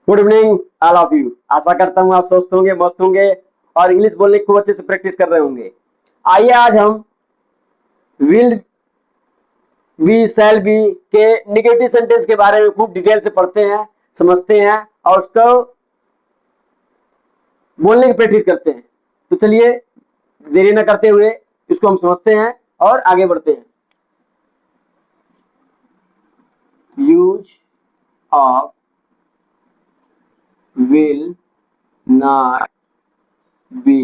Good evening all of you. आशा करता हूँ आप स्वस्थ होंगे, मस्त होंगे और इंग्लिश बोलने की खूब अच्छे से प्रैक्टिस कर रहे होंगे। आइए आज हम विल बी, शैल बी के निगेटिव सेंटेंस के बारे में खूब डिटेल से पढ़ते हैं, समझते हैं और उसको बोलने की प्रैक्टिस करते हैं। तो चलिए देरी न करते हुए इसको हम समझते हैं और आगे बढ़ते हैं। Use of will not be,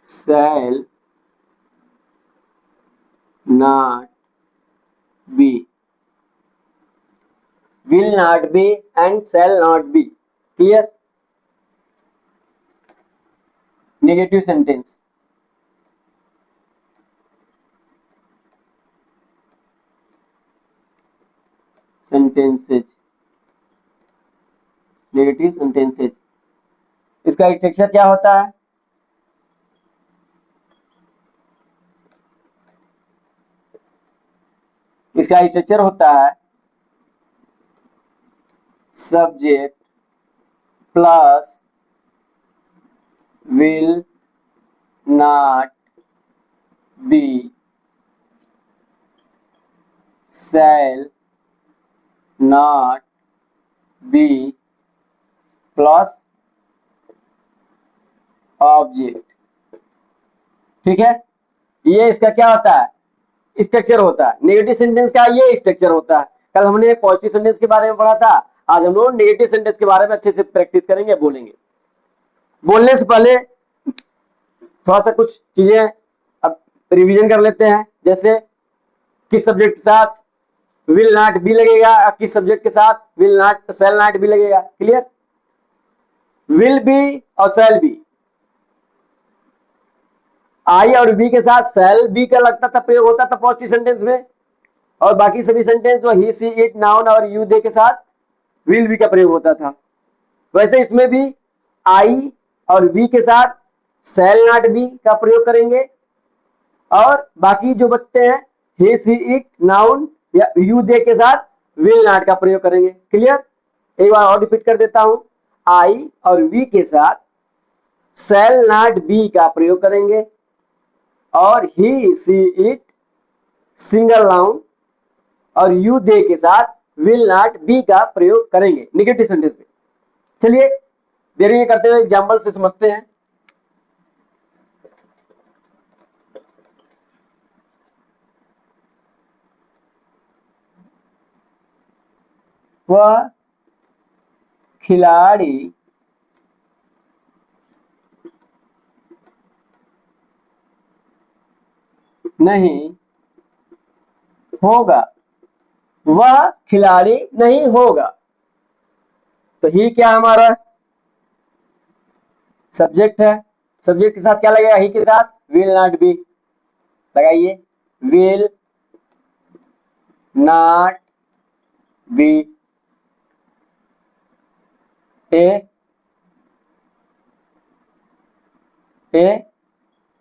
shall not be, will not be and shall not be. Clear? Negative sentence. Sentences. Negative sentences. इसका स्ट्रक्चर क्या होता है? इसका स्ट्रक्चर होता है subject plus will not be, shall not be plus object. ठीक है, ये इसका क्या होता है? स्ट्रक्चर होता है। नेगेटिव सेंटेंस का ये स्ट्रक्चर होता है। कल हमने पॉजिटिव सेंटेंस के बारे में पढ़ा था, आज हम लोग नेगेटिव सेंटेंस के बारे में अच्छे से प्रैक्टिस करेंगे, बोलेंगे। बोलने से पहले थोड़ा सा कुछ चीजें अब रिवीजन कर लेते हैं। जैसे किस सब्जेक्ट के साथ विल नॉट बी लगेगा, किस सब्जेक्ट के साथ will not shell not B लगेगा। क्लियर? विल बी और शैल बी, आई और बी के साथ शैल बी का लगता था, प्रयोग होता था पॉजिटिव सेंटेंस में, और बाकी सभी सेंटेंस जो ही सी इट नाउन और यू दे के साथ विल बी का प्रयोग होता था। वैसे इसमें भी आई और वी के साथ शैल नॉट बी का प्रयोग करेंगे और बाकी जो बचते हैं ही सी इट नाउन या यू दे के साथ विल नॉट का प्रयोग करेंगे। क्लियर? एक बार और रिपीट कर देता हूं, आई और वी के साथ शैल नॉट बी का प्रयोग करेंगे और ही सी इट सिंगल नाउन और यू दे के साथ विल नॉट बी का प्रयोग करेंगे निगेटिव सेंटेंस में। चलिए देरी करते हुए एग्जाम्पल से समझते हैं। वह खिलाड़ी नहीं होगा। वह खिलाड़ी नहीं होगा। तो ही क्या हमारा सब्जेक्ट है। सब्जेक्ट के साथ क्या लगेगा? ही के साथ विल नॉट बी लगाइए। Will not be A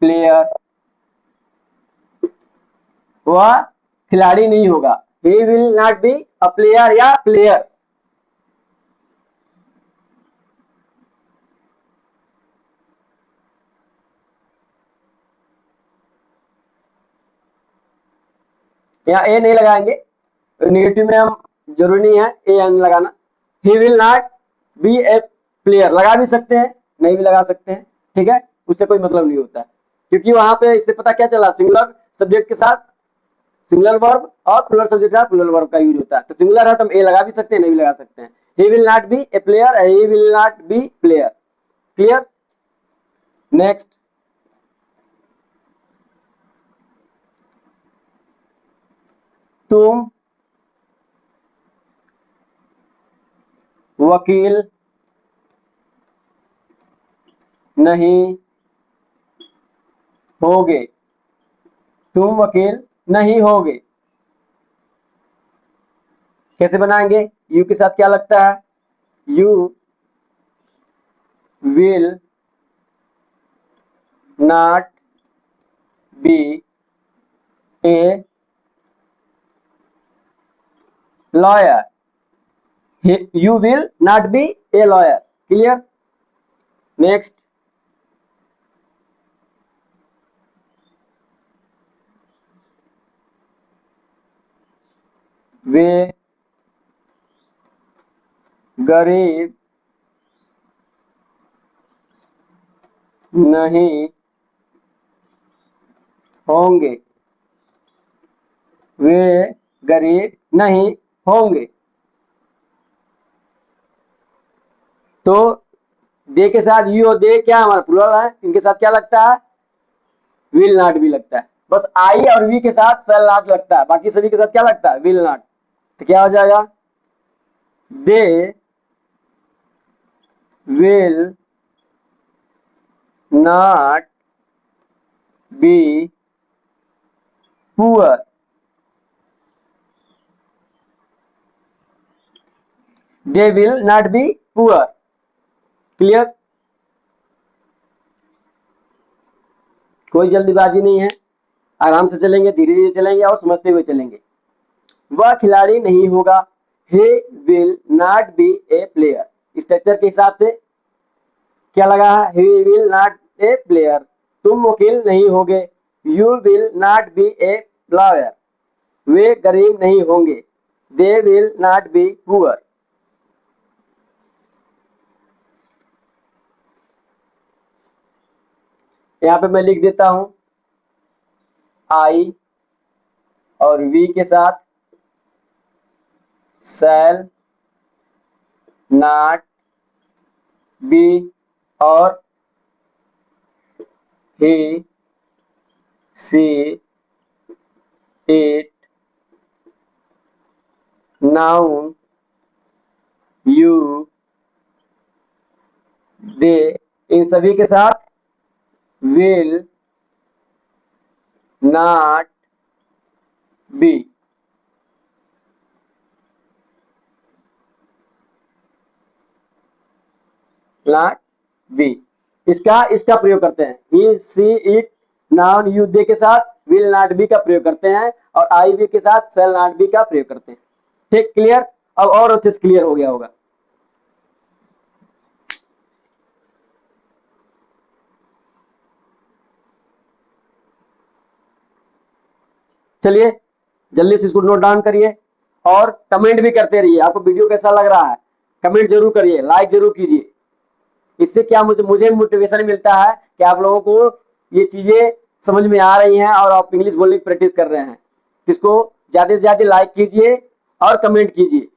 player. वह खिलाड़ी नहीं होगा। He will not be a player या प्लेयर। यहाँ ए नहीं लगाएंगे, नेगेटिव में हम जरूरी नहीं है ए एन लगाना। He will not be A player लगा भी सकते हैं, नहीं भी लगा सकते हैं। ठीक है, उससे कोई मतलब नहीं होता है, क्योंकि वहां पे इससे पता क्या चला, सिंगुलर सब्जेक्ट के साथ सिंगुलर वर्ब और प्लुरल सब्जेक्ट के साथ प्लुरल वर्ब का यूज होता है। तो सिंगुलर है तो हम ए लगा भी सकते हैं, नहीं भी लगा सकते हैं। He will not be A player, he will not B player. Clear? Next, तुम वकील नहीं होगे। तुम वकील नहीं होगे कैसे बनाएंगे? यू के साथ क्या लगता है? You will not be a lawyer. You will not be a lawyer. Clear? Next. वे गरीब नहीं होंगे। वे गरीब नहीं होंगे। तो दे के साथ यू और दे क्या हमारा प्लूरल है, इनके साथ क्या लगता है, विल नॉट भी लगता है। बस आई और वी के साथ शैल नॉट लगता है, बाकी सभी के साथ क्या लगता है, विल नॉट। तो क्या हो जाएगा, they will not be poor. They will not be poor. Clear? कोई जल्दीबाजी नहीं है, आराम से चलेंगे, धीरे धीरे चलेंगे और समझते हुए चलेंगे। वह खिलाड़ी नहीं होगा, he will not be a player। Structure के हिसाब से क्या लगा है, he will not a player। तुम वकील नहीं होगे, you will not be a lawyer। वे गरीब नहीं होंगे, they will not be poor। यहां पे मैं लिख देता हूं, आई और वी के साथ शैल नॉट बी और he she it noun you they, इन सभी के साथ will not be। Not be, इसका इसका प्रयोग करते हैं, he she it noun you they के साथ विल नॉट बी का प्रयोग करते हैं और आई वी के साथ शैल नॉट बी का प्रयोग करते हैं। ठीक, क्लियर? अब और अच्छे से क्लियर हो गया होगा। चलिए जल्दी से इसको नोट डाउन करिए और कमेंट भी करते रहिए, आपको वीडियो कैसा लग रहा है कमेंट जरूर करिए, लाइक जरूर कीजिए। इससे क्या मुझे मोटिवेशन मिलता है कि आप लोगों को ये चीजें समझ में आ रही हैं और आप इंग्लिश बोलने की प्रैक्टिस कर रहे हैं। इसको ज्यादा से ज्यादा लाइक कीजिए और कमेंट कीजिए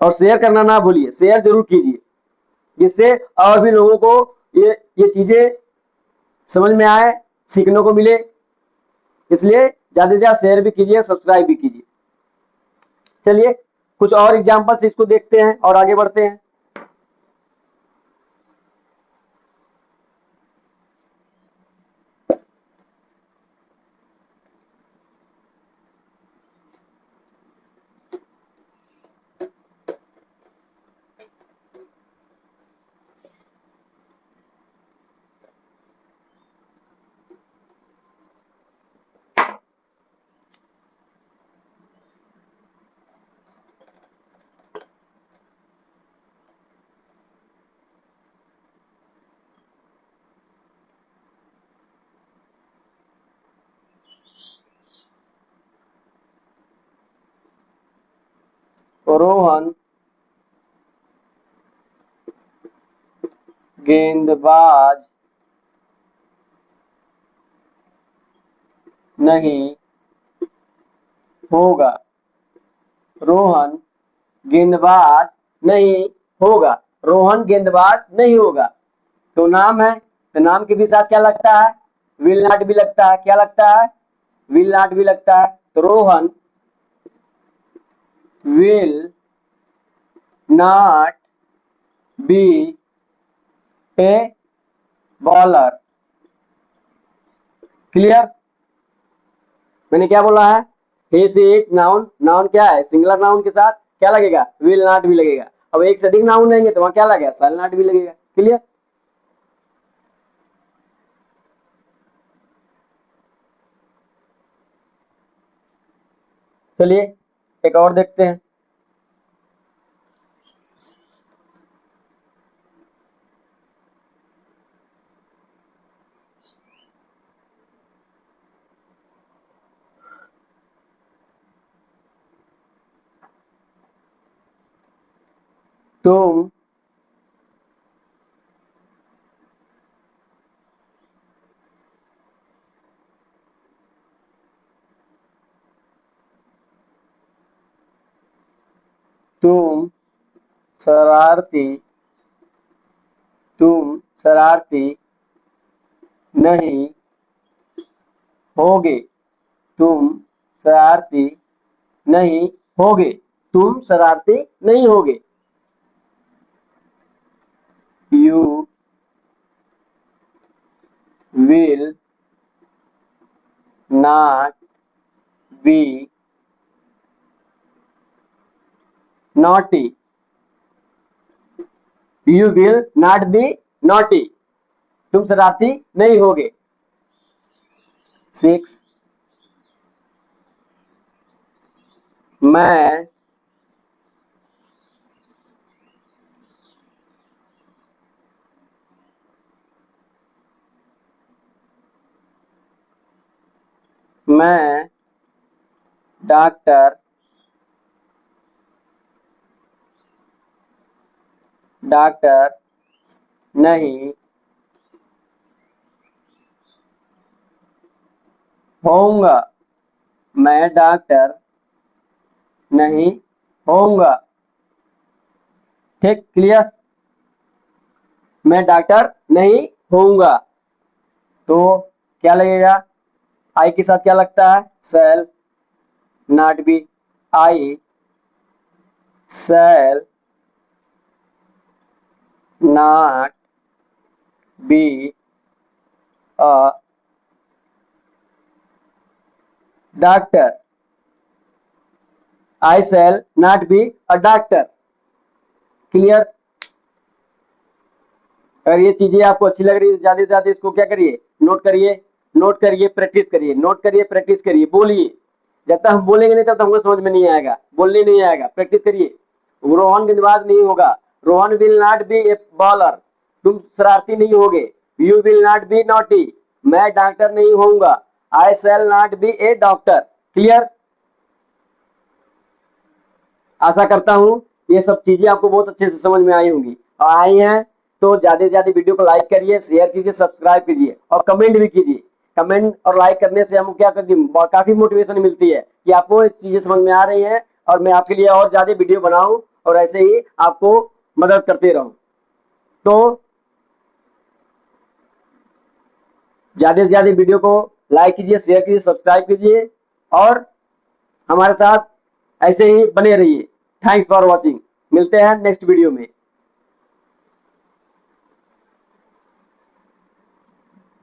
और शेयर करना ना भूलिए, शेयर जरूर कीजिए जिससे और भी लोगों को ये चीजें समझ में आए, सीखने को मिले। इसलिए ज्यादा से ज्यादा शेयर भी कीजिए, सब्सक्राइब भी कीजिए। चलिए कुछ और एग्जांपल्स इसको देखते हैं और आगे बढ़ते हैं। रोहन गेंदबाज नहीं होगा। रोहन गेंदबाज नहीं होगा। रोहन गेंदबाज नहीं होगा। तो नाम है, तो नाम के भी साथ क्या लगता है, विल नॉट भी लगता है। क्या लगता है, विल नॉट भी लगता है। तो Rohan will not be a bowler. Clear? मैंने क्या बोला है, he she it noun, noun क्या है, सिंगुलर नाउन के साथ क्या लगेगा, विल नॉट भी लगेगा। अब एक से अधिक नाउन रहेंगे तो वहां क्या लगेगा, शैल नॉट भी लगेगा। क्लियर? चलिए एक और देखते हैं। तुम तुम शरारती तुम शरारती नहीं होगे। तुम शरारती नहीं होगे। तुम शरारती नहीं होगे। You will not be naughty. You will not be naughty. तुम शरारती नहीं होगे। 6 मैं मैं डॉक्टर नहीं होऊंगा। मैं डॉक्टर नहीं होऊंगा। ठीक, क्लियर। मैं डॉक्टर नहीं होऊंगा। तो क्या लगेगा? आई के साथ क्या लगता है? Shall not be. I shall not be a doctor. I shall not be a doctor. Clear. अगर ये चीजें आपको अच्छी लग रही है, ज्यादा से ज्यादा इसको क्या करिए, नोट करिए, नोट करिए, प्रैक्टिस करिए, नोट करिए, प्रैक्टिस करिए, बोलिए। जब तक हम बोलेंगे नहीं तब तक हमको समझ में नहीं आएगा, बोलने नहीं आएगा। प्रैक्टिस करिए। रोहन गेंदबाज नहीं होगा। Rohan will not be a bowler. तुम शरारती नहीं होगे। You will not be naughty. मैं डॉक्टर नहीं होऊंगा। I shall not be a doctor. Clear. आशा करता हूं ये सब चीजें आपको बहुत अच्छे से समझ में आई होंगी, और आई हैं तो ज्यादा से ज्यादा वीडियो को लाइक करिए, शेयर कीजिए, सब्सक्राइब कीजिए और कमेंट भी कीजिए। कमेंट और लाइक करने से हमको क्या करती, काफी मोटिवेशन मिलती है कि आपको चीजें समझ में आ रही हैं और मैं आपके लिए और ज्यादा वीडियो बनाऊं और ऐसे ही आपको मदद करते रहूं। तो ज्यादा से ज्यादा वीडियो को लाइक कीजिए, शेयर कीजिए, सब्सक्राइब कीजिए और हमारे साथ ऐसे ही बने रहिए। Thanks for watching. मिलते हैं नेक्स्ट वीडियो में।